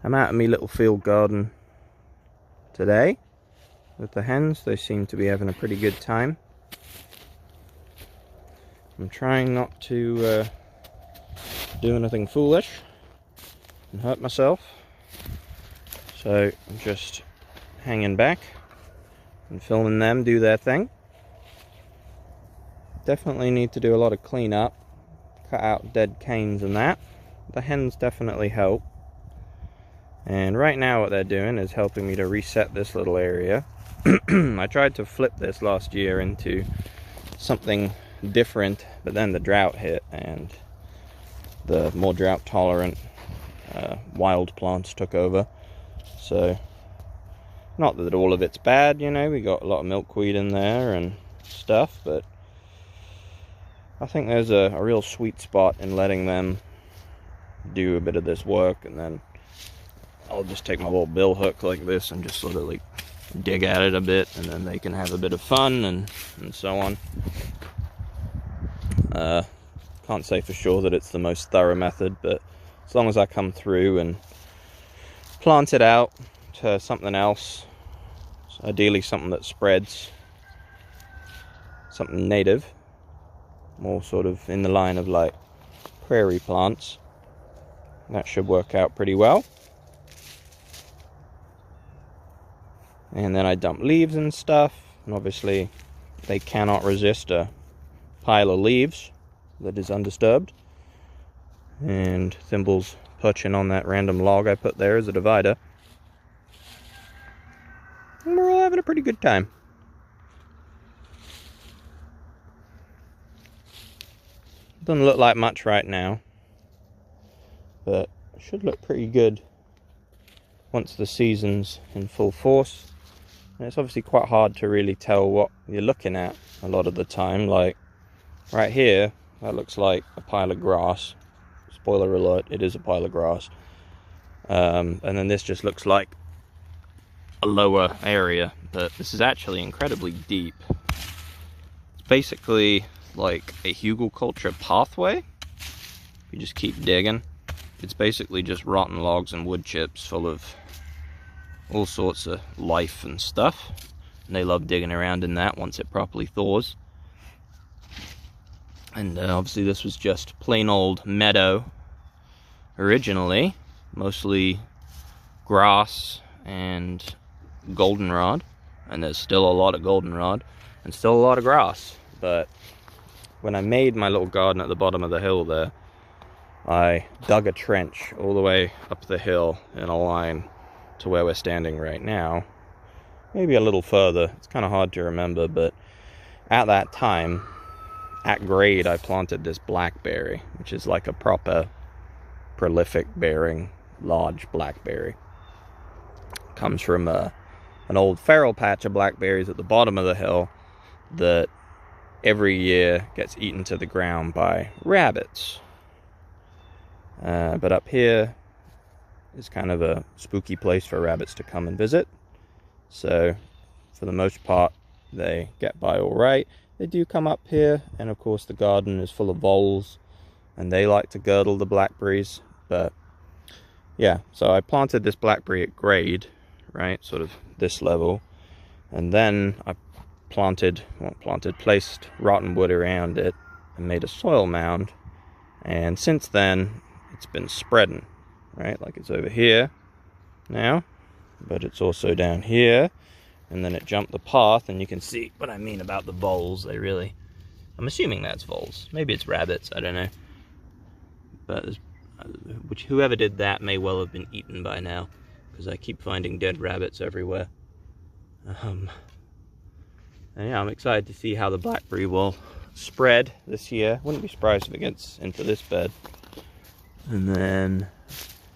I'm out of my little field garden today with the hens. They seem to be having a pretty good time. I'm trying not to do anything foolish and hurt myself, so I'm just hanging back and filming them do their thing. Definitely need to do a lot of cleanup, cut out dead canes and that. The hens definitely help. And right now what they're doing is helping me to reset this little area. I tried to flip this last year into something different, but then the drought hit and the more drought tolerant wild plants took over. So, not that all of it's bad, you know, we got a lot of milkweed in there and stuff, but I think there's a real sweet spot in letting them do a bit of this work, and then I'll just take my little bill hook like this and just sort of like dig at it a bit, and then they can have a bit of fun and so on. Can't say for sure that it's the most thorough method, but as long as I come through and plant it out to something else, ideally something that spreads, something native, more sort of in the line of like prairie plants, that should work out pretty well. And then I dump leaves and stuff, and obviously they cannot resist a pile of leaves that is undisturbed. And Thimble's perching on that random log I put there as a divider. And we're all having a pretty good time. Doesn't look like much right now, but it should look pretty good once the season's in full force. And it's obviously quite hard to really tell what you're looking at a lot of the time. Like right here, that looks like a pile of grass. Spoiler alert, it is a pile of grass. And then this just looks like a lower area, but this is actually incredibly deep. It's basically like a hugelkultur pathway. You just keep digging. It's basically just rotten logs and wood chips full of all sorts of life and stuff, and they love digging around in that once it properly thaws. And obviously this was just plain old meadow originally, mostly grass and goldenrod, and there's still a lot of goldenrod and still a lot of grass. But when I made my little garden at the bottom of the hill there, I dug a trench all the way up the hill in a line to where we're standing right now, maybe a little further. It's kind of hard to remember, but at that time, at grade, I planted this blackberry, which is like a proper prolific bearing large blackberry. Comes from an old feral patch of blackberries at the bottom of the hill that every year gets eaten to the ground by rabbits. But up here is kind of a spooky place for rabbits to come and visit. So for the most part, they get by all right. They do come up here, and of course the garden is full of voles, and they like to girdle the blackberries. But yeah, so I planted this blackberry at grade, right, sort of this level, and then I placed rotten wood around it and made a soil mound. And since then, it's been spreading, right? Like it's over here now, but it's also down here, and then it jumped the path, and you can see what I mean about the voles. I'm assuming that's voles. Maybe it's rabbits, I don't know. But whoever did that may well have been eaten by now, because I keep finding dead rabbits everywhere. And yeah, I'm excited to see how the blackberry will spread this year. Wouldn't be surprised if it gets into this bed. And then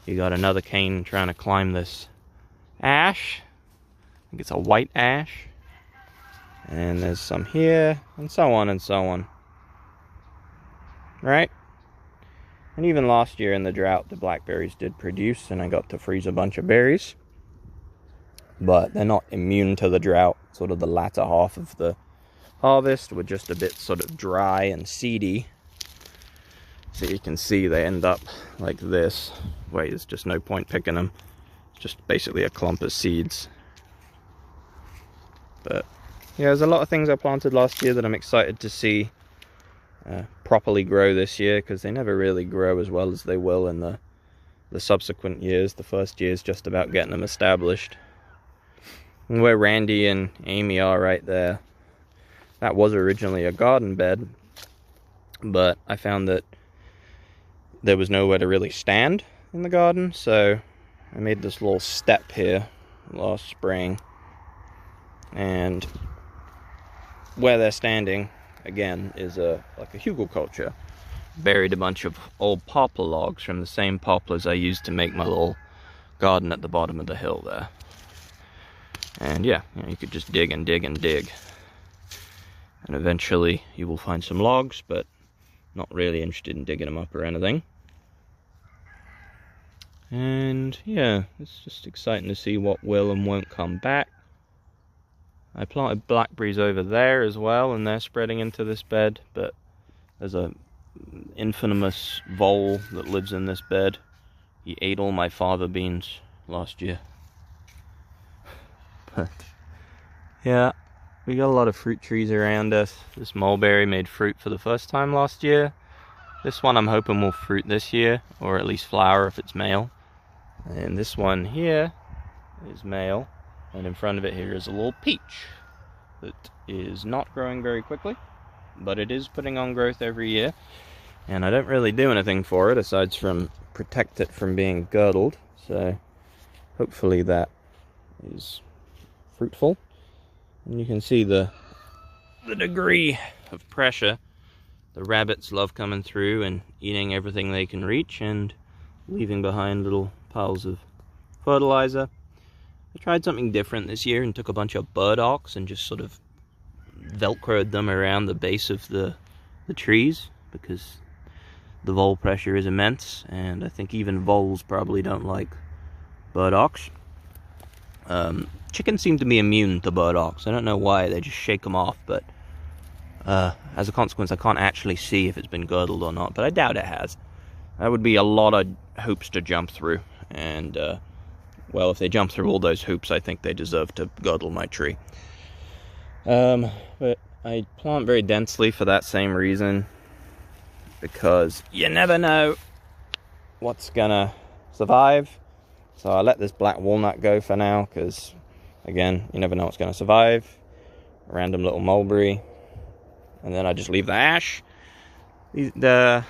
you got another cane trying to climb this ash. I think it's a white ash. And there's some here, and so on and so on. Right? And even last year in the drought, the blackberries did produce, and I got to freeze a bunch of berries. But they're not immune to the drought. Sort of the latter half of the harvest were just a bit sort of dry and seedy. So you can see they end up like this, where there's just no point picking them. It's just basically a clump of seeds. But yeah, there's a lot of things I planted last year that I'm excited to see properly grow this year, because they never really grow as well as they will in the subsequent years. The first year is just about getting them established. And where Randy and Amy are right there, that was originally a garden bed, but I found that there was nowhere to really stand in the garden, so I made this little step here last spring, and where they're standing again is like a hugelkultur. Buried a bunch of old poplar logs from the same poplars I used to make my little garden at the bottom of the hill there. And yeah, you could just dig and dig and dig, and eventually you will find some logs, but not really interested in digging them up or anything. And yeah, it's just exciting to see what will and won't come back. I planted blackberries over there as well, and they're spreading into this bed, but there's a infamous vole that lives in this bed. He ate all my fava beans last year. But yeah, we got a lot of fruit trees around us. This mulberry made fruit for the first time last year. This one I'm hoping will fruit this year, or at least flower if it's male. And this one here is male, and in front of it here is a little peach that is not growing very quickly, but it is putting on growth every year. And I don't really do anything for it aside from protect it from being girdled, so hopefully that is fruitful. And you can see the degree of pressure. The rabbits love coming through and eating everything they can reach and leaving behind little piles of fertilizer. I tried something different this year and took a bunch of burdocks and just sort of velcroed them around the base of the trees, because the vole pressure is immense, and I think even voles probably don't like burdocks. Chickens seem to be immune to burdocks. I don't know why, they just shake them off, but as a consequence I can't actually see if it's been girdled or not, but I doubt it has. That would be a lot of hoops to jump through, and well, if they jump through all those hoops, I think they deserve to girdle my tree. But I plant very densely for that same reason, because you never know what's gonna survive. So I let this black walnut go for now, because again, you never know what's gonna survive. A random little mulberry, and then I just leave the ash. The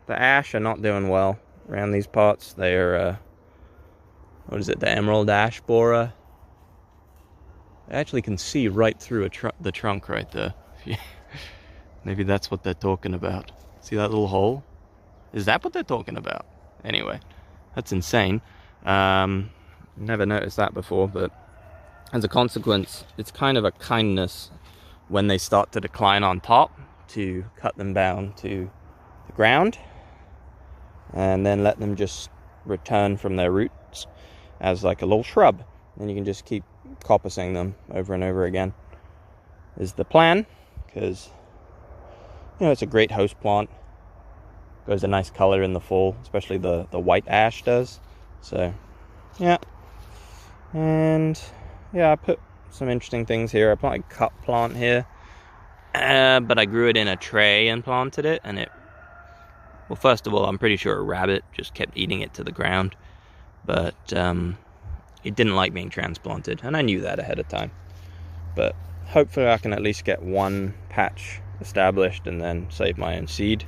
ash are not doing well around these parts. They're what is it, the emerald ash borer. I actually can see right through the trunk right there. Maybe that's what they're talking about. See that little hole? Is that what they're talking about? Anyway, that's insane. Never noticed that before, but as a consequence, it's kind of a kindness when they start to decline on top to cut them down to the ground and then let them just return from their roots as like a little shrub. And you can just keep coppicing them over and over again is the plan, because it's a great host plant. Goes a nice color in the fall, especially the white ash does. So yeah, and yeah, I put some interesting things here. I planted cup plant here, but I grew it in a tray and planted it, and well, first of all, I'm pretty sure a rabbit just kept eating it to the ground, but it didn't like being transplanted, and I knew that ahead of time. But hopefully I can at least get one patch established and then save my own seed.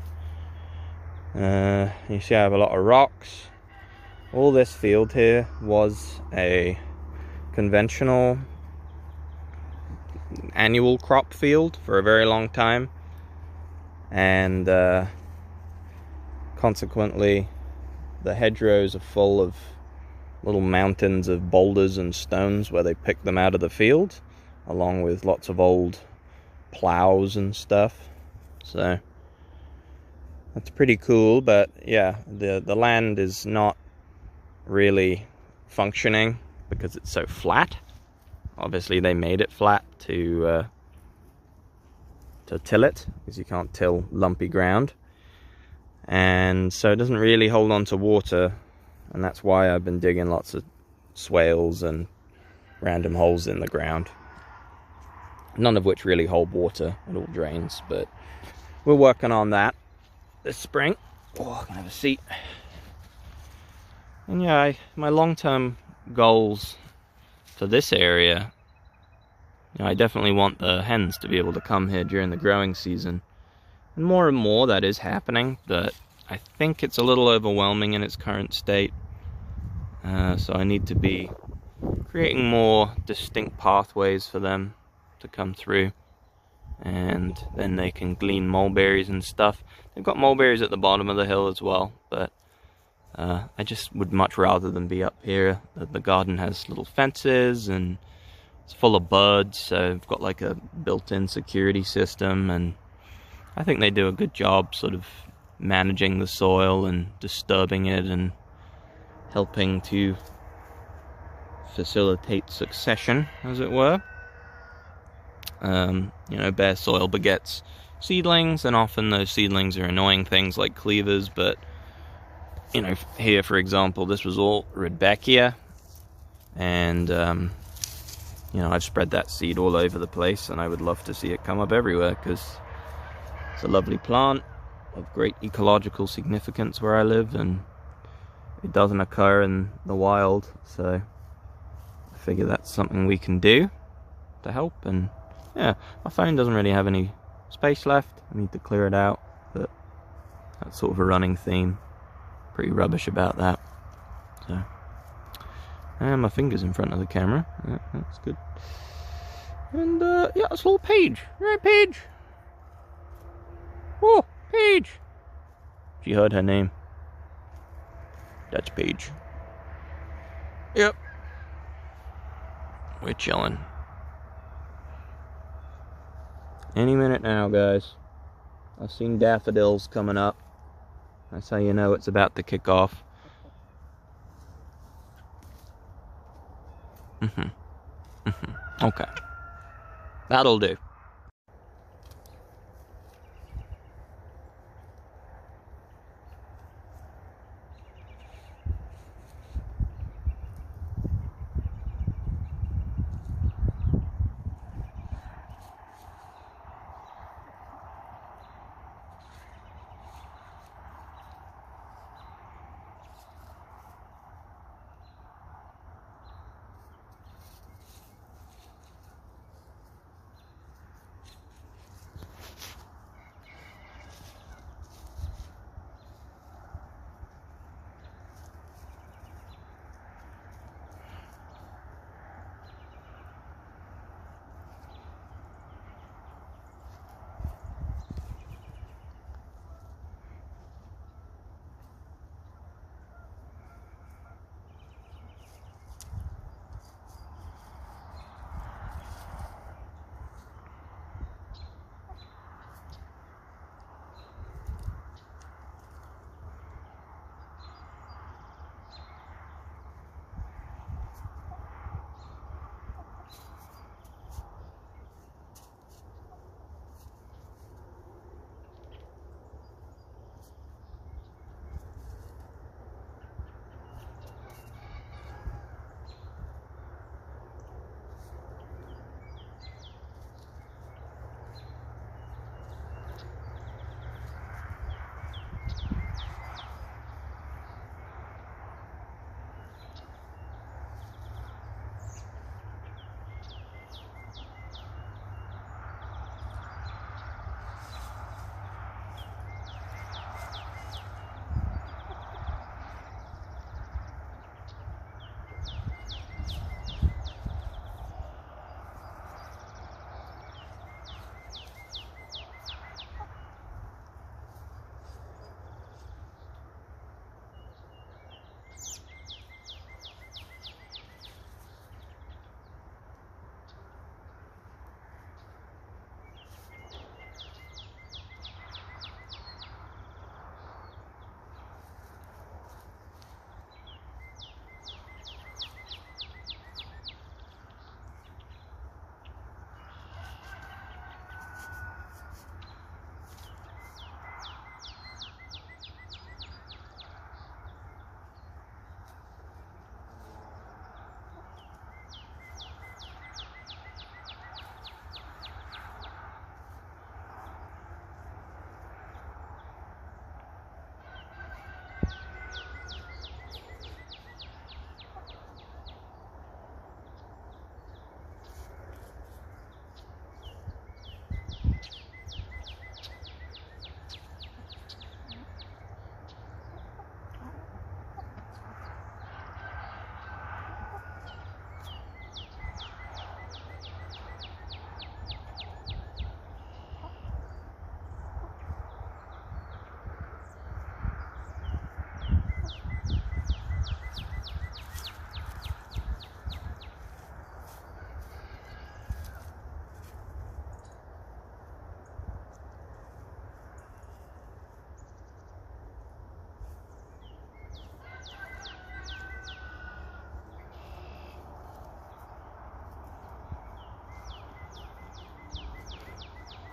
You see I have a lot of rocks. All this field here was a conventional annual crop field for a very long time, and consequently the hedgerows are full of little mountains of boulders and stones where they pick them out of the field, along with lots of old plows and stuff. So that's pretty cool. But yeah, the land is not really functioning because it's so flat. Obviously they made it flat to till it, because you can't till lumpy ground. and so it doesn't really hold on to water, and that's why I've been digging lots of swales and random holes in the ground, none of which really hold water. It all drains, but we're working on that this spring. Oh, I can have a seat. And yeah, my long-term goals for this area, I definitely want the hens to be able to come here during the growing season. And more that is happening, but I think it's a little overwhelming in its current state. So I need to be creating more distinct pathways for them to come through, and then they can glean mulberries and stuff. They've got mulberries at the bottom of the hill as well, but I just would much rather than be up here. The garden has little fences and it's full of buds, so I've got like a built-in security system, and I think they do a good job sort of managing the soil and disturbing it and helping to facilitate succession, as it were. You know, bare soil begets seedlings, and often those seedlings are annoying things like cleavers, but you know, here for example, this was all Rudbeckia, and you know, I've spread that seed all over the place, and I would love to see it come up everywhere because it's a lovely plant of great ecological significance where I live, and it doesn't occur in the wild, so I figure that's something we can do to help. And yeah, my phone doesn't really have any space left. I need to clear it out, but that's sort of a running theme. Pretty rubbish about that. So, and my finger's in front of the camera. Yeah, that's good. And yeah, it's a little Paige. Right, Paige? Oh, Paige! She heard her name. That's Paige. Yep. We're chilling. Any minute now, guys. I've seen daffodils coming up. That's how you know it's about to kick off. Okay. That'll do.